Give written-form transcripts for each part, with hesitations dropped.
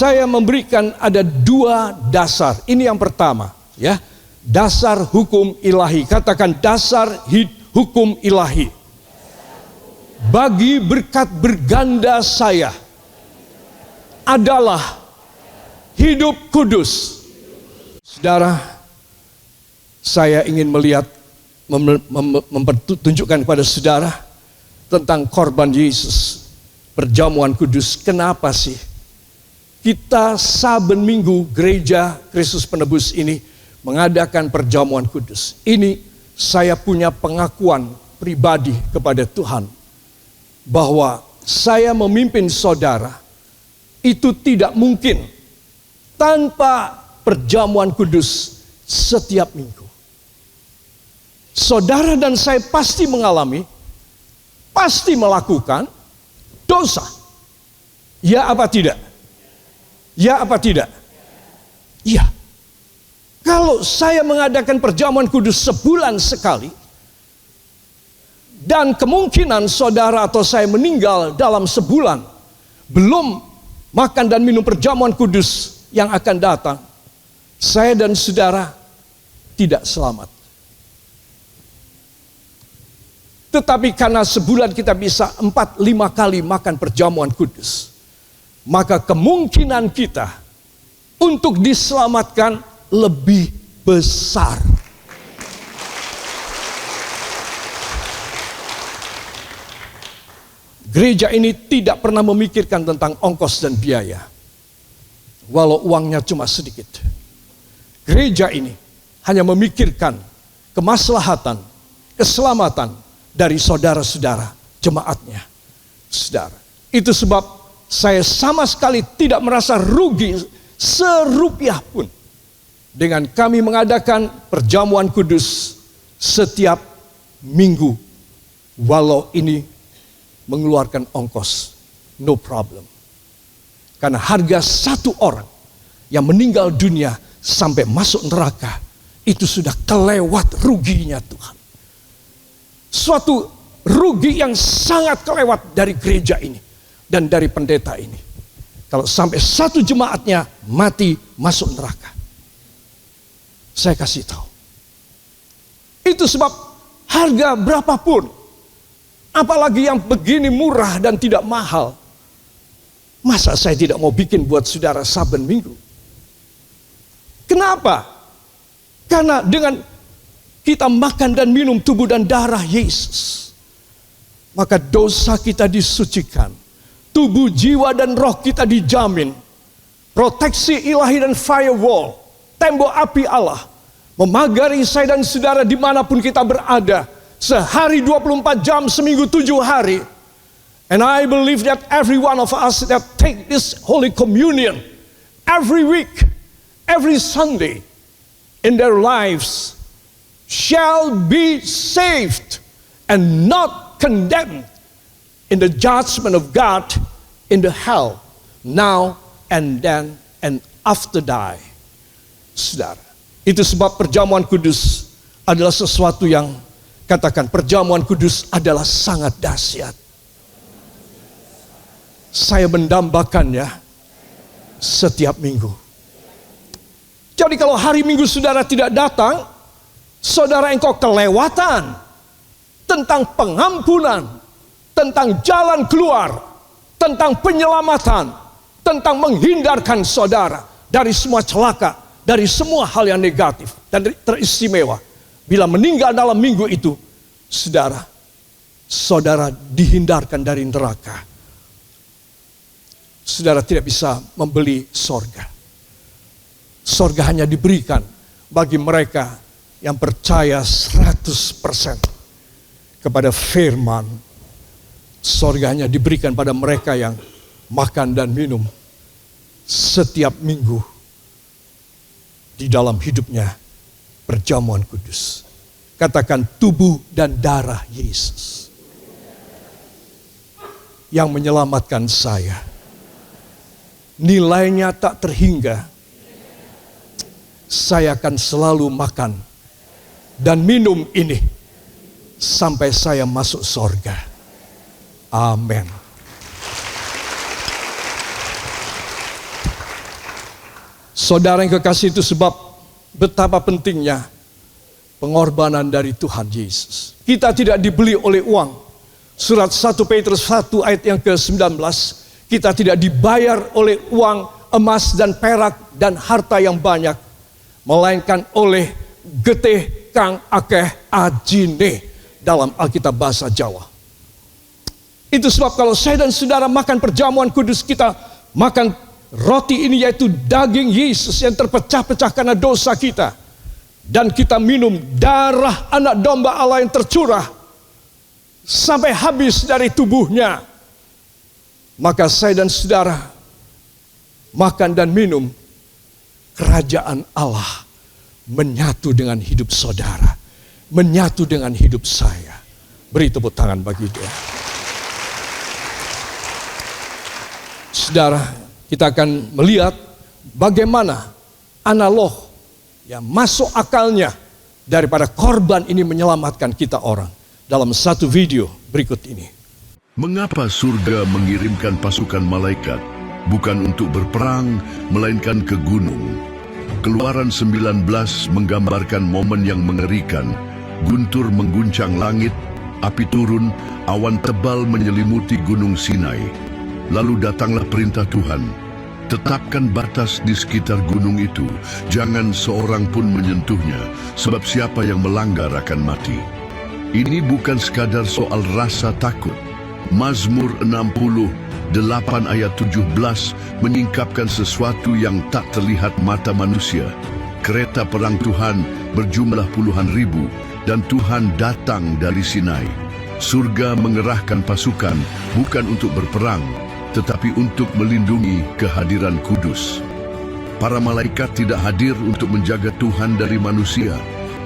saya memberikan ada 2 dasar. Ini yang pertama, ya. Dasar hukum ilahi. Katakan dasar hukum ilahi. Bagi berkat berganda saya adalah hidup kudus. Saudara, saya ingin melihat, mempertunjukkan kepada saudara tentang korban Yesus, perjamuan kudus. Kenapa sih kita saben minggu gereja Kristus Penebus ini mengadakan perjamuan kudus? Ini saya punya pengakuan pribadi kepada Tuhan bahwa saya memimpin saudara itu tidak mungkin tanpa perjamuan kudus setiap minggu. Saudara dan saya pasti mengalami, pasti melakukan dosa. Ya apa tidak? Ya apa tidak? Iya. Kalau saya mengadakan perjamuan kudus sebulan sekali, dan kemungkinan saudara atau saya meninggal dalam sebulan, belum makan dan minum perjamuan kudus yang akan datang, saya dan saudara tidak selamat. Tetapi karena sebulan kita bisa 4-5 kali makan perjamuan kudus, maka kemungkinan kita untuk diselamatkan lebih besar. Gereja ini tidak pernah memikirkan tentang ongkos dan biaya, walau uangnya cuma sedikit. Gereja ini hanya memikirkan kemaslahatan, keselamatan dari saudara-saudara jemaatnya. Saudara, itu sebab saya sama sekali tidak merasa rugi serupiah pun dengan kami mengadakan perjamuan kudus setiap minggu, walau ini mengeluarkan ongkos, no problem. Karena harga satu orang yang meninggal dunia sampai masuk neraka, itu sudah kelewat ruginya Tuhan. Suatu rugi yang sangat kelewat dari gereja ini dan dari pendeta ini. Kalau sampai satu jemaatnya mati masuk neraka. Saya kasih tahu. Itu sebab harga berapapun, apalagi yang begini murah dan tidak mahal, masa saya tidak mau bikin buat saudara saben minggu? Kenapa? Karena dengan kita makan dan minum tubuh dan darah Yesus, maka dosa kita disucikan, tubuh, jiwa, dan roh kita dijamin. Proteksi ilahi dan firewall, tembok api Allah, memagari saya dan saudara dimanapun kita berada, sehari 24 jam, seminggu 7 hari. And I believe that every one of us that take this Holy Communion every week, every Sunday in their lives shall be saved and not condemned in the judgment of God in the hell, now and then and after die. Saudara, itu sebab perjamuan kudus adalah sesuatu yang, katakan, perjamuan kudus adalah sangat dahsyat. Saya mendambakannya setiap minggu. Jadi kalau hari Minggu saudara tidak datang, saudara engkau kelewatan tentang pengampunan, tentang jalan keluar, tentang penyelamatan, tentang menghindarkan saudara dari semua celaka, dari semua hal yang negatif dan teristimewa. Bila meninggal dalam minggu itu, saudara dihindarkan dari neraka. Saudara tidak bisa membeli sorga. Sorga hanya diberikan bagi mereka yang percaya 100% kepada firman. Sorga hanya diberikan pada mereka yang makan dan minum setiap minggu di dalam hidupnya perjamuan kudus. Katakan, tubuh dan darah Yesus yang menyelamatkan saya. Nilainya tak terhingga. Saya akan selalu makan dan minum ini sampai saya masuk sorga. Amin. Saudara yang kekasih, itu sebab betapa pentingnya pengorbanan dari Tuhan Yesus. Kita tidak dibeli oleh uang. Surat 1 Petrus 1 ayat yang ke-19. Kita tidak dibayar oleh uang, emas dan perak dan harta yang banyak, melainkan oleh getih kang akeh ajine dalam Alkitab bahasa Jawa. Itu sebab kalau saya dan saudara makan perjamuan kudus, kita makan roti ini, yaitu daging Yesus yang terpecah-pecah karena dosa kita, dan kita minum darah anak domba Allah yang tercurah sampai habis dari tubuhnya, maka saya dan saudara makan dan minum, kerajaan Allah menyatu dengan hidup saudara, menyatu dengan hidup saya. Beri tepuk tangan bagi dia. Saudara, kita akan melihat bagaimana analog, ya, masuk akalnya daripada korban ini menyelamatkan kita orang, dalam satu video berikut ini. Mengapa surga mengirimkan pasukan malaikat bukan untuk berperang, melainkan ke gunung? Keluaran 19 menggambarkan momen yang mengerikan. Guntur mengguncang langit, api turun, awan tebal menyelimuti gunung Sinai. Lalu datanglah perintah Tuhan, tetapkan batas di sekitar gunung itu, jangan seorang pun menyentuhnya, sebab siapa yang melanggar akan mati. Ini bukan sekadar soal rasa takut. Mazmur 68 ayat 17 menyingkapkan sesuatu yang tak terlihat mata manusia. Kereta perang Tuhan berjumlah puluhan ribu, dan Tuhan datang dari Sinai. Surga mengerahkan pasukan bukan untuk berperang, tetapi untuk melindungi kehadiran kudus. Para malaikat tidak hadir untuk menjaga Tuhan dari manusia.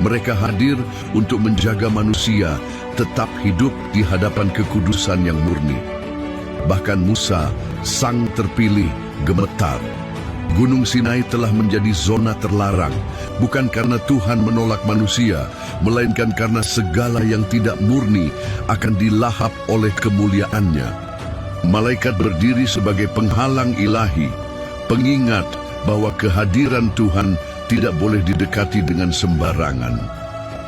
Mereka hadir untuk menjaga manusia tetap hidup di hadapan kekudusan yang murni. Bahkan Musa, sang terpilih, gemetar. Gunung Sinai telah menjadi zona terlarang, bukan karena Tuhan menolak manusia, melainkan karena segala yang tidak murni akan dilahap oleh kemuliaannya. Malaikat berdiri sebagai penghalang ilahi, pengingat bahwa kehadiran Tuhan tidak boleh didekati dengan sembarangan.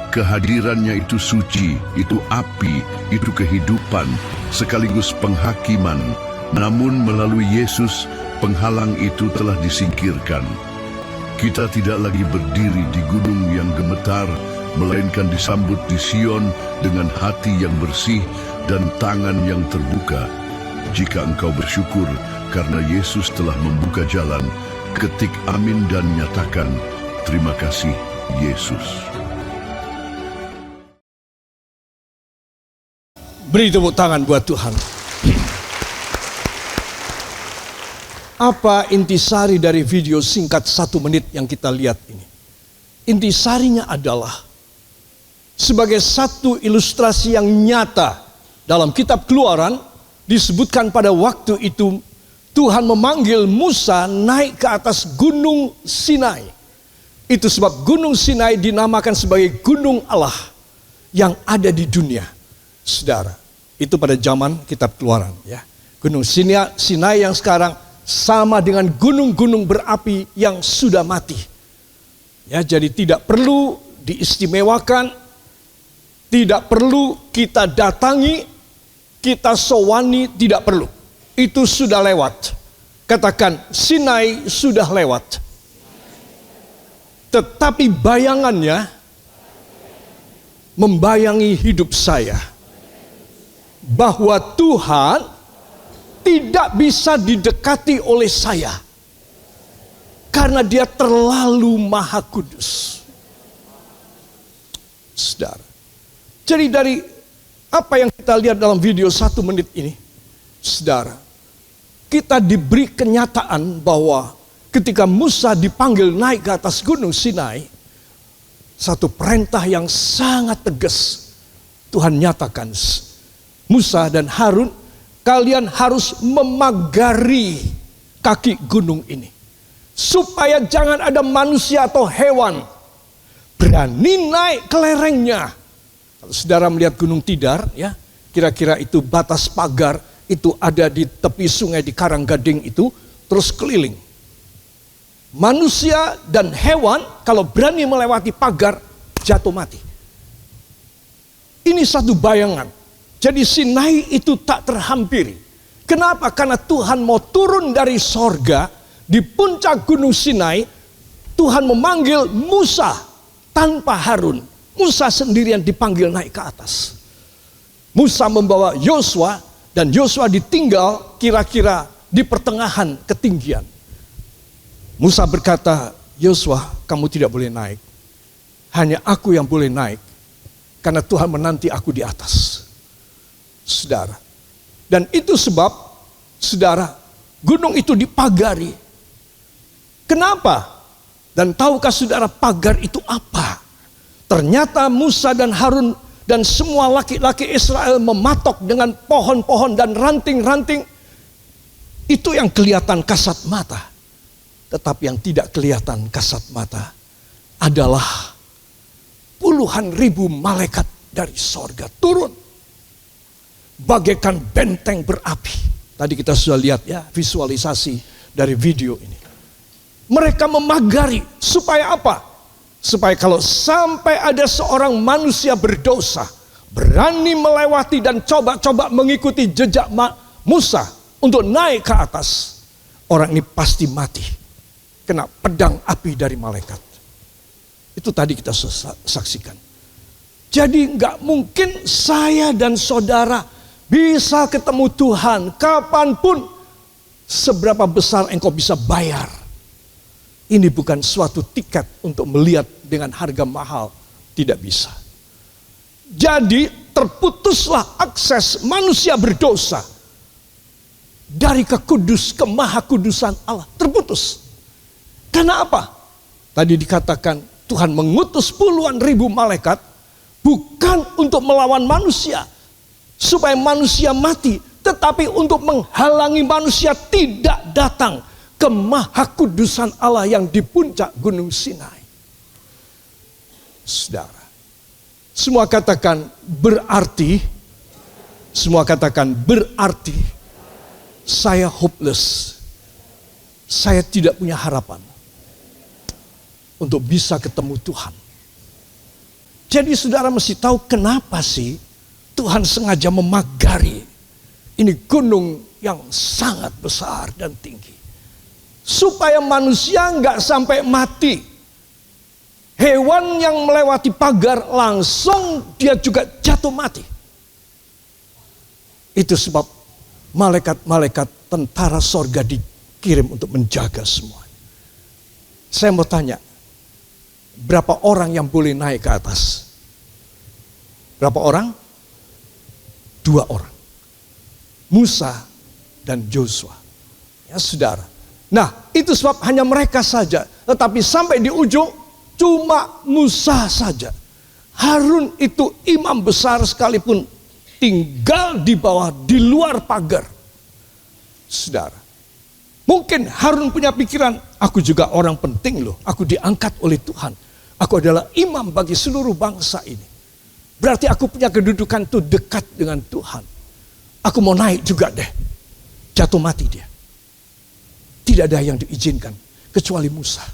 Kehadirannya itu suci, itu api, itu kehidupan, sekaligus penghakiman. Namun melalui Yesus, penghalang itu telah disingkirkan. Kita tidak lagi berdiri di gunung yang gemetar, melainkan disambut di Sion dengan hati yang bersih dan tangan yang terbuka. Jika engkau bersyukur karena Yesus telah membuka jalan, ketik amin dan nyatakan, terima kasih Yesus. Beri tepuk tangan buat Tuhan. Apa intisari dari video singkat 1 menit yang kita lihat ini? Intisarinya adalah sebagai satu ilustrasi yang nyata dalam kitab Keluaran. Disebutkan pada waktu itu Tuhan memanggil Musa naik ke atas gunung Sinai. Itu sebab gunung Sinai dinamakan sebagai gunung Allah yang ada di dunia. Saudara, itu pada zaman kitab Keluaran, ya. Gunung Sinai yang sekarang sama dengan gunung-gunung berapi yang sudah mati. Ya, jadi tidak perlu diistimewakan, tidak perlu kita datangi, kita sowani, tidak perlu. Itu sudah lewat. Katakan, Sinai sudah lewat. Tetapi bayangannya membayangi hidup saya. Bahwa Tuhan tidak bisa didekati oleh saya. Karena dia terlalu maha kudus. Saudara. Jadi dari apa yang kita lihat dalam video 1 menit ini, saudara, kita diberi kenyataan bahwa ketika Musa dipanggil naik ke atas gunung Sinai, satu perintah yang sangat tegas Tuhan nyatakan, Musa dan Harun, kalian harus memagari kaki gunung ini, supaya jangan ada manusia atau hewan berani naik ke lerengnya. Kalau saudara melihat Gunung Tidar, ya, kira-kira itu batas pagar itu ada di tepi sungai di Karanggading itu, terus keliling. Manusia dan hewan kalau berani melewati pagar jatuh mati. Ini satu bayangan. Jadi Sinai itu tak terhampiri. Kenapa? Karena Tuhan mau turun dari sorga di puncak gunung Sinai. Tuhan memanggil Musa tanpa Harun. Musa sendirian dipanggil naik ke atas. Musa membawa Yosua dan Yosua ditinggal kira-kira di pertengahan ketinggian. Musa berkata, Yosua, kamu tidak boleh naik. Hanya aku yang boleh naik. Karena Tuhan menanti aku di atas. Saudara. Dan itu sebab, saudara, gunung itu dipagari. Kenapa? Dan tahukah saudara pagar itu apa? Ternyata Musa dan Harun dan semua laki-laki Israel mematok dengan pohon-pohon dan ranting-ranting. Itu yang kelihatan kasat mata. Tetapi yang tidak kelihatan kasat mata adalah puluhan ribu malaikat dari sorga turun. Bagaikan benteng berapi. Tadi kita sudah lihat ya visualisasi dari video ini. Mereka memagari supaya apa? Supaya kalau sampai ada seorang manusia berdosa berani melewati dan coba-coba mengikuti jejak Musa untuk naik ke atas, orang ini pasti mati. Kena pedang api dari malaikat. Itu tadi kita saksikan. Jadi nggak mungkin saya dan saudara bisa ketemu Tuhan kapanpun. Seberapa besar engkau bisa bayar. Ini bukan suatu tiket untuk melihat dengan harga mahal. Tidak bisa. Jadi terputuslah akses manusia berdosa. Dari kemahakudusan Allah. Terputus. Karena apa? Tadi dikatakan Tuhan mengutus puluhan ribu malaikat bukan untuk melawan manusia supaya manusia mati, tetapi untuk menghalangi manusia tidak datang ke mahakudusan Allah yang di puncak gunung Sinai. Saudara, semua katakan berarti, saya hopeless, saya tidak punya harapan untuk bisa ketemu Tuhan. Jadi saudara mesti tahu kenapa sih Tuhan sengaja memagari ini gunung yang sangat besar dan tinggi. Supaya manusia nggak sampai mati. Hewan yang melewati pagar langsung dia juga jatuh mati. Itu sebab malaikat-malaikat tentara sorga dikirim untuk menjaga semua. Saya mau tanya, berapa orang yang boleh naik ke atas? Berapa orang? 2 orang. Musa dan Yosua. Ya saudara. Nah itu sebab hanya mereka saja. Tetapi sampai di ujung cuma Musa saja. Harun itu imam besar sekalipun tinggal di bawah, di luar pagar. Saudara. Mungkin Harun punya pikiran, aku juga orang penting loh. Aku diangkat oleh Tuhan. Aku adalah imam bagi seluruh bangsa ini. Berarti aku punya kedudukan tuh dekat dengan Tuhan. Aku mau naik juga deh. Jatuh mati dia. Tidak ada yang diizinkan kecuali Musa.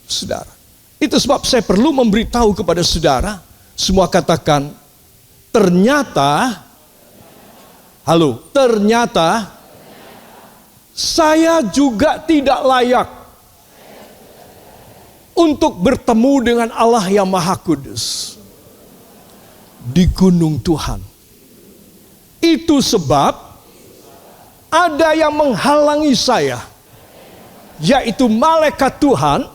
Saudara. Itu sebab saya perlu memberitahu kepada saudara. Semua katakan, ternyata saya juga tidak layak untuk bertemu dengan Allah yang Maha Kudus di gunung Tuhan. Itu sebab ada yang menghalangi saya, yaitu malaikat Tuhan,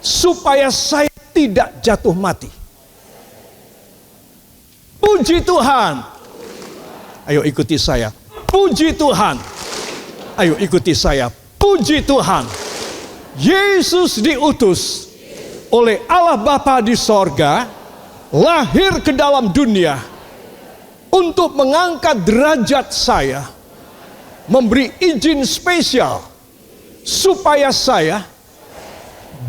supaya saya tidak jatuh mati. Puji Tuhan. Ayo ikuti saya. Puji Tuhan. Ayo ikuti saya. Puji Tuhan. Yesus diutus oleh Allah Bapa di sorga, lahir ke dalam dunia untuk mengangkat derajat saya, memberi izin spesial supaya saya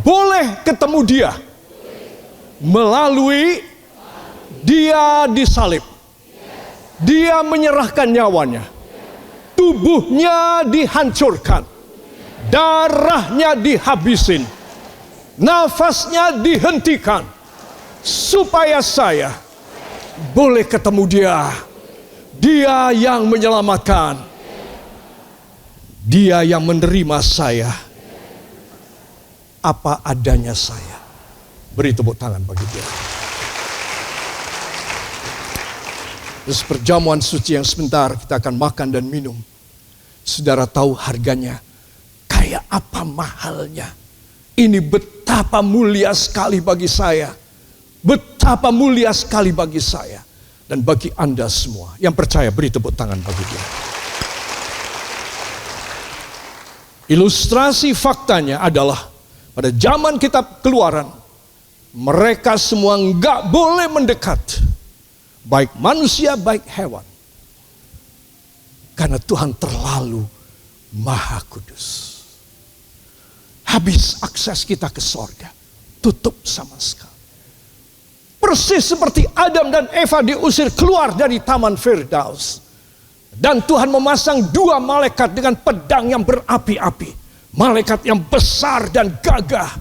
boleh ketemu dia melalui dia disalib. Dia menyerahkan nyawanya. Tubuhnya dihancurkan. darahnya dihabisin, nafasnya dihentikan, supaya saya boleh ketemu dia. Dia yang menyelamatkan, dia yang menerima saya apa adanya saya. Beri tepuk tangan bagi dia. Terus perjamuan suci yang sebentar kita akan makan dan minum. Saudara tahu harganya kayak apa mahalnya. Ini betapa mulia sekali bagi saya. Betapa mulia sekali bagi saya. Dan bagi Anda semua yang percaya, beri tepuk tangan bagi dia. Ilustrasi faktanya adalah pada zaman kitab Keluaran, mereka semua enggak boleh mendekat. Baik manusia, baik hewan. Karena Tuhan terlalu Maha Kudus. Habis akses kita ke sorga. Tutup sama sekali. Persis seperti Adam dan Eva diusir keluar dari Taman Firdaus. Dan Tuhan memasang dua malaikat dengan pedang yang berapi-api. Malaikat yang besar dan gagah.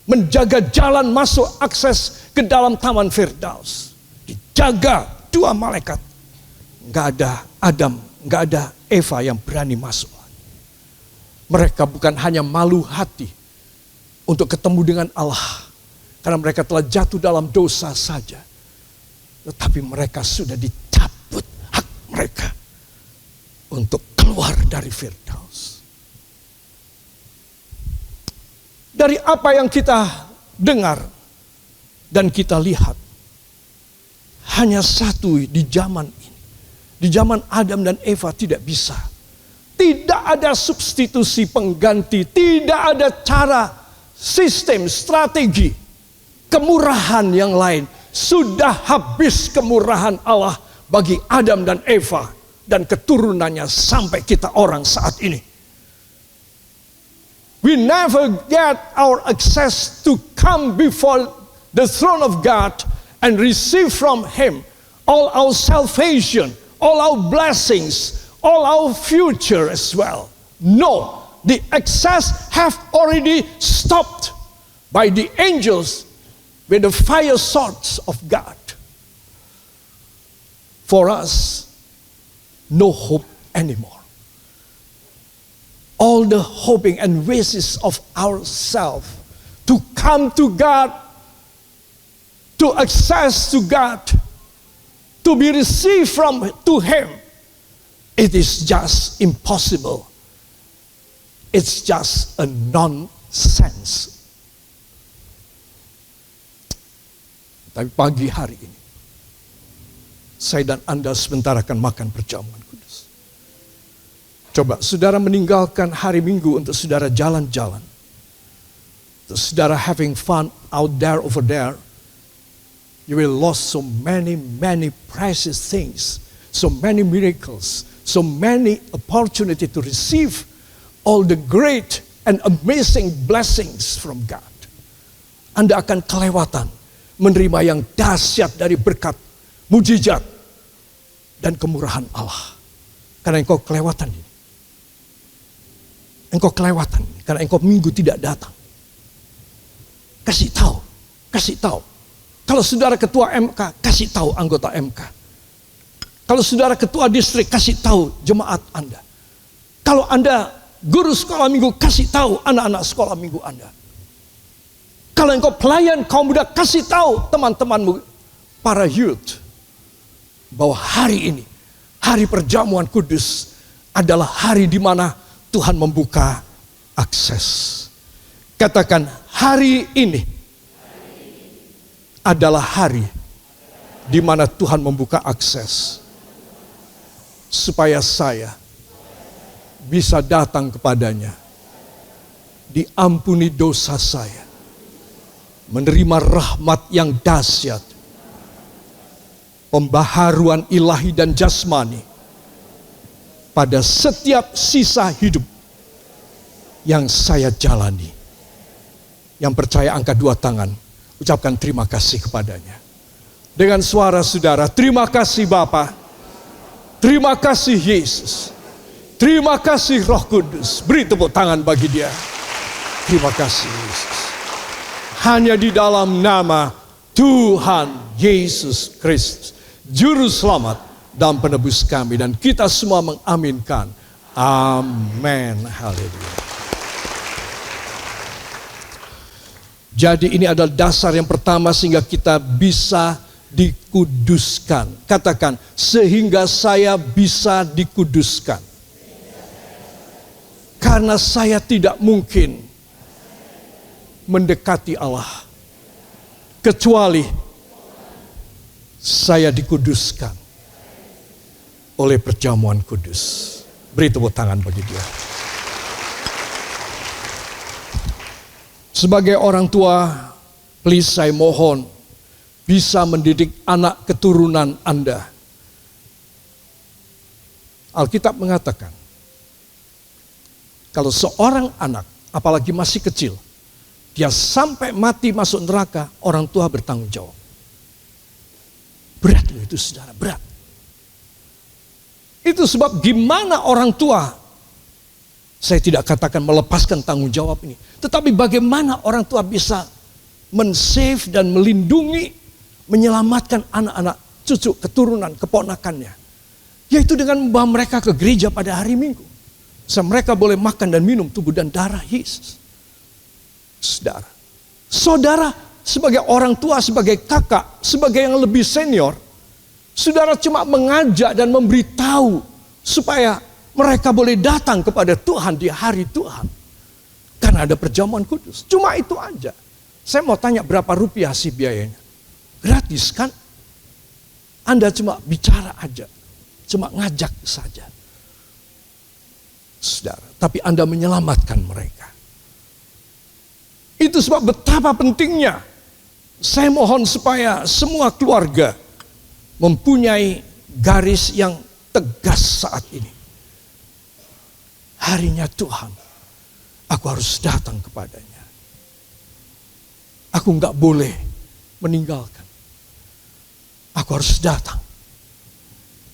Menjaga jalan masuk akses ke dalam Taman Firdaus. Dijaga dua malaikat. Nggak ada Adam, nggak ada Eva yang berani masuk. Mereka bukan hanya malu hati untuk ketemu dengan Allah. Karena mereka telah jatuh dalam dosa saja. Tetapi mereka sudah dicabut hak mereka untuk keluar dari Firdaus. Dari apa yang kita dengar dan kita lihat, hanya satu di zaman ini. Di zaman Adam dan Eva tidak bisa. Tidak ada substitusi pengganti. Tidak ada cara, sistem, strategi. Kemurahan yang lain. Sudah habis kemurahan Allah bagi Adam dan Eva dan keturunannya sampai kita orang saat ini. We never get our access to come before the throne of God and receive from Him all our salvation, all our blessings, all our future as well. No, the access have already stopped by the angels with the fire swords of God. For us, no hope anymore. All the hoping and wishes of ourselves to come to God, to access to God, to be received to Him, it is just impossible. It's just a nonsense. Tapi pagi hari ini, saya dan Anda sebentar akan makan perjamuan kudus. Coba saudara meninggalkan hari Minggu untuk saudara jalan-jalan. Untuk saudara having fun out there, over there. You will lose so many precious things. So many miracles. So many opportunity to receive all the great and amazing blessings from God. Anda akan kelewatan menerima yang dahsyat dari berkat, mujizat, dan kemurahan Allah. Karena engkau kelewatan ini. Engkau kelewatan ini. Karena engkau minggu tidak datang. Kasih tahu. Kalau saudara ketua MK, kasih tahu anggota MK. Kalau saudara ketua distrik, kasih tahu jemaat Anda. Kalau Anda guru sekolah minggu, kasih tahu anak-anak sekolah minggu Anda. Kalau engkau pelayan kaum muda, kasih tahu teman-temanmu, para youth, bahwa hari ini, hari perjamuan kudus, adalah hari di mana Tuhan membuka akses. Katakan, hari ini adalah hari di mana Tuhan membuka akses. Supaya saya bisa datang kepadanya, diampuni dosa saya, menerima rahmat yang dahsyat, pembaharuan ilahi dan jasmani pada setiap sisa hidup yang saya jalani. Yang percaya angkat dua tangan, ucapkan terima kasih kepadanya. Dengan suara saudara, terima kasih Bapa, terima kasih Yesus. Terima kasih Roh Kudus. Beri tepuk tangan bagi dia. Terima kasih Yesus. Hanya di dalam nama Tuhan Yesus Kristus, Juru Selamat dan Penebus kami. Dan kita semua mengaminkan. Amin. Haleluya. Jadi ini adalah dasar yang pertama sehingga kita bisa dikuduskan. Katakan, sehingga saya bisa dikuduskan. Karena saya tidak mungkin mendekati Allah kecuali saya dikuduskan oleh perjamuan kudus. Beri tepuk tangan bagi dia. Sebagai orang tua, please saya mohon bisa mendidik anak keturunan Anda. Alkitab mengatakan, kalau seorang anak, apalagi masih kecil, dia sampai mati masuk neraka, orang tua bertanggung jawab. Berat loh itu saudara, berat. Itu sebab gimana orang tua, saya tidak katakan melepaskan tanggung jawab ini, tetapi bagaimana orang tua bisa men-save dan melindungi, menyelamatkan anak-anak, cucu, keturunan, keponakannya. Yaitu dengan membawa mereka ke gereja pada hari Minggu. Supaya mereka boleh makan dan minum tubuh dan darah Yesus. Saudara, saudara sebagai orang tua, sebagai kakak, sebagai yang lebih senior, saudara cuma mengajak dan memberitahu supaya mereka boleh datang kepada Tuhan di hari Tuhan. Karena ada perjamuan kudus. Cuma itu aja. Saya mau tanya berapa rupiah sih biayanya? Gratis kan? Anda cuma bicara aja. Cuma ngajak saja. Saudara, tapi Anda menyelamatkan mereka. Itu sebab betapa pentingnya. Saya mohon supaya semua keluarga mempunyai garis yang tegas saat ini. Harinya Tuhan, aku harus datang kepadanya. Aku enggak boleh meninggalkan. Aku harus datang.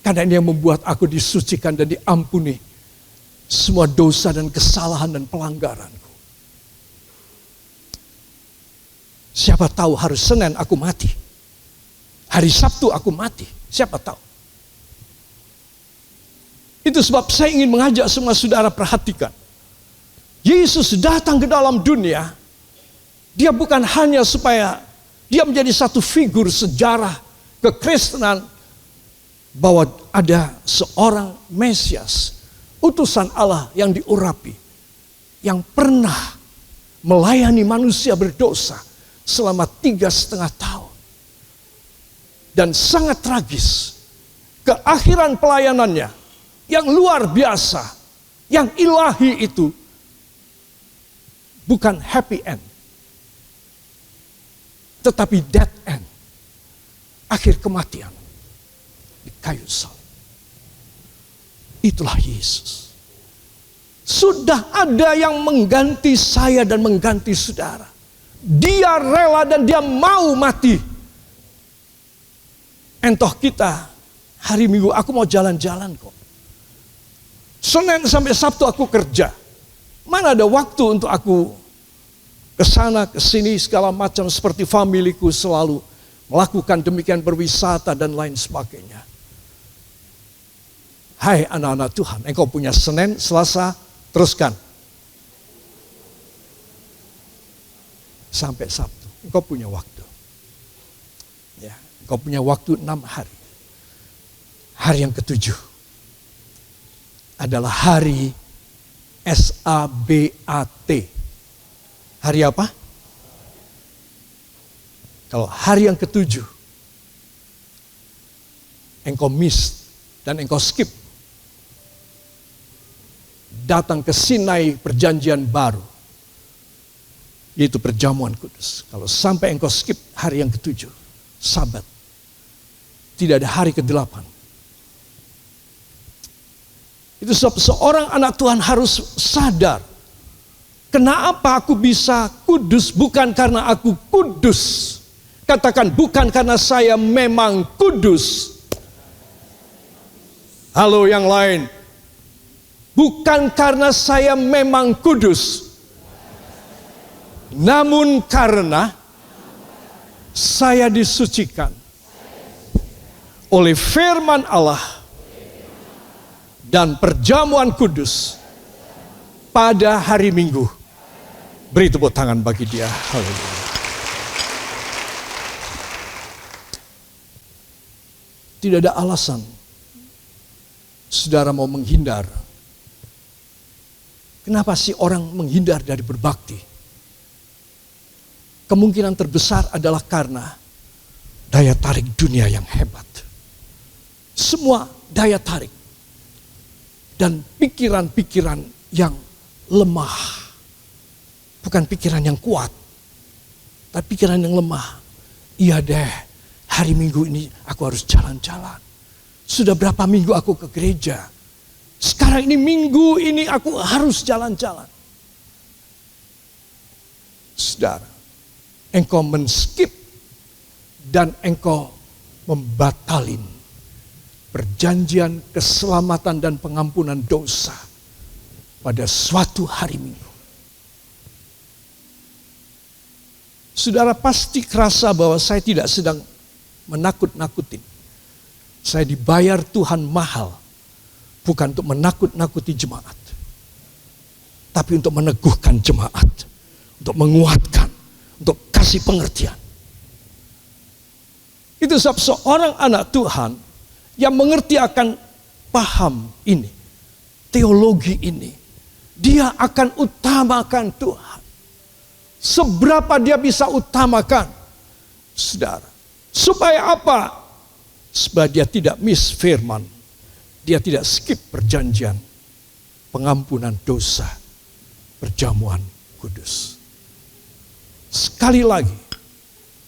Karena ini yang membuat aku disucikan dan diampuni semua dosa dan kesalahan dan pelanggaranku. Siapa tahu hari Senin aku mati. Hari Sabtu aku mati. Siapa tahu. Itu sebab saya ingin mengajak semua saudara perhatikan. Yesus datang ke dalam dunia. Dia bukan hanya supaya dia menjadi satu figur sejarah kekristenan. Bahwa ada seorang Mesias, utusan Allah yang diurapi, yang pernah melayani manusia berdosa selama 3,5 tahun. Dan sangat tragis, keakhiran pelayanannya yang luar biasa, yang ilahi itu bukan happy end, tetapi dead end, akhir kematian di kayu salib. Itulah Yesus. Sudah ada yang mengganti saya dan mengganti saudara. Dia rela dan dia mau mati. Entoh kita hari Minggu aku mau jalan-jalan kok. Senin sampai Sabtu aku kerja. Mana ada waktu untuk aku ke sana ke sini segala macam seperti familiku selalu melakukan demikian, berwisata dan lain sebagainya. Hai anak-anak Tuhan, engkau punya Senin, Selasa, teruskan. Sampai Sabtu, engkau punya waktu. Ya, engkau punya waktu 6 hari. Hari yang ke-7 adalah hari Sabat. Hari apa? Kalau hari yang ke-7 engkau miss dan engkau skip, datang ke Sinai perjanjian baru, yaitu perjamuan kudus. Kalau sampai engkau skip hari yang ke-7, Sabat, tidak ada hari ke-8. Itu sebab seorang anak Tuhan harus sadar, kenapa aku bisa kudus bukan karena aku kudus. Katakan, bukan karena saya memang kudus. Halo yang lain. bukan karena saya memang kudus, namun karena saya disucikan oleh firman Allah dan perjamuan kudus pada hari Minggu. Beri tepuk tangan bagi dia. Haleluya. Tidak ada alasan saudara mau menghindar. Kenapa sih orang menghindar dari berbakti? Kemungkinan terbesar adalah karena daya tarik dunia yang hebat. Semua daya tarik dan pikiran-pikiran yang lemah. Bukan pikiran yang kuat, tapi pikiran yang lemah. Iya deh, hari Minggu ini aku harus jalan-jalan. Sudah berapa minggu aku ke gereja. Sekarang ini Minggu ini aku harus jalan-jalan. Saudara, engkau men-skip dan engkau membatalin perjanjian keselamatan dan pengampunan dosa pada suatu hari Minggu. Saudara pasti kerasa bahwa saya tidak sedang menakut-nakutin. Saya dibayar Tuhan mahal, bukan untuk menakut-nakuti jemaat, tapi untuk meneguhkan jemaat, untuk menguatkan, untuk kasih pengertian. Itu sebab seorang anak Tuhan yang mengerti akan paham ini, teologi ini, dia akan utamakan Tuhan. Seberapa dia bisa utamakan, saudara. Supaya apa? Supaya dia tidak miss firman. Dia tidak skip perjanjian pengampunan dosa, perjamuan kudus. Sekali lagi,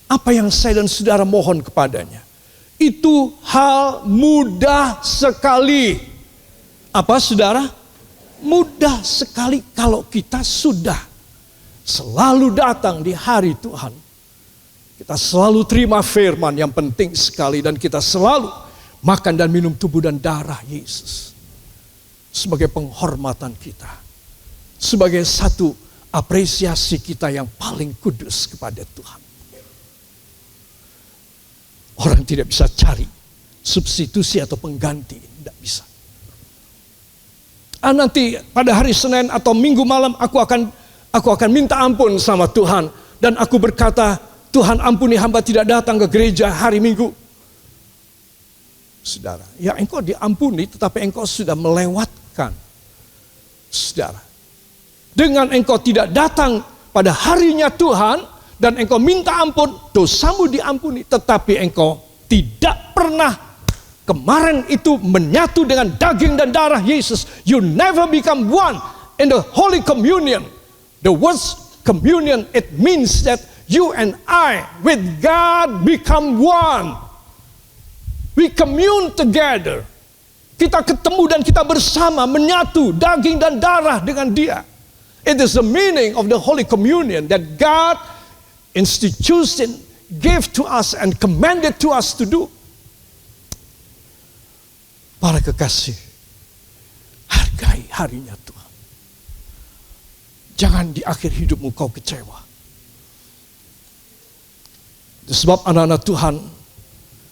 apa yang saya dan saudara mohon kepadanya, itu hal mudah sekali. Apa saudara? Mudah sekali kalau kita sudah selalu datang di hari Tuhan. Kita selalu terima firman yang penting sekali. Dan kita selalu makan dan minum tubuh dan darah Yesus. Sebagai penghormatan kita. Sebagai satu apresiasi kita yang paling kudus kepada Tuhan. Orang tidak bisa cari substitusi atau pengganti. Tidak bisa. Nanti pada hari Senin atau Minggu malam aku akan minta ampun sama Tuhan. Dan aku berkata, Tuhan ampuni hamba tidak datang ke gereja hari Minggu. Saudara, ya engkau diampuni tetapi engkau sudah melewatkan. Saudara, dengan engkau tidak datang pada harinya Tuhan dan engkau minta ampun, dosamu diampuni. Tetapi engkau tidak pernah kemarin itu menyatu dengan daging dan darah Yesus. You never become one in the Holy Communion. The word communion, it means that you and I with God become one. We commune together. Kita ketemu dan kita bersama menyatu daging dan darah dengan Dia. It is the meaning of the Holy Communion that God instituted, gave to us and commanded to us to do. Para kekasih, hargai harinya Tuhan. Jangan di akhir hidupmu kau kecewa. Sebab anak-anak Tuhan,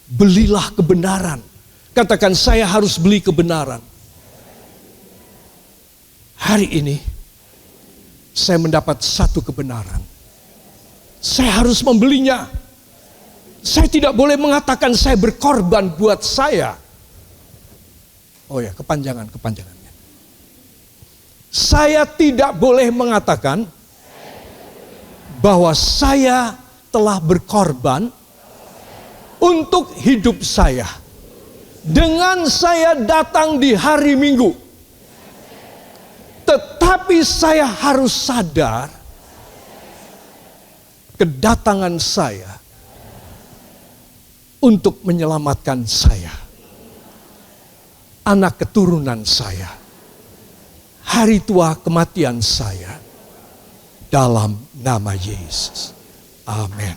belilah kebenaran. Katakan, saya harus beli kebenaran. Hari ini, saya mendapat satu kebenaran. Saya harus membelinya. Saya tidak boleh mengatakan saya berkorban buat saya. Oh ya, kepanjangannya. Saya tidak boleh mengatakan bahwa saya telah berkorban untuk hidup saya. Dengan saya datang di hari Minggu. Tetapi saya harus sadar kedatangan saya untuk menyelamatkan saya. Anak keturunan saya. Hari tua kematian saya dalam nama Yesus. Amin.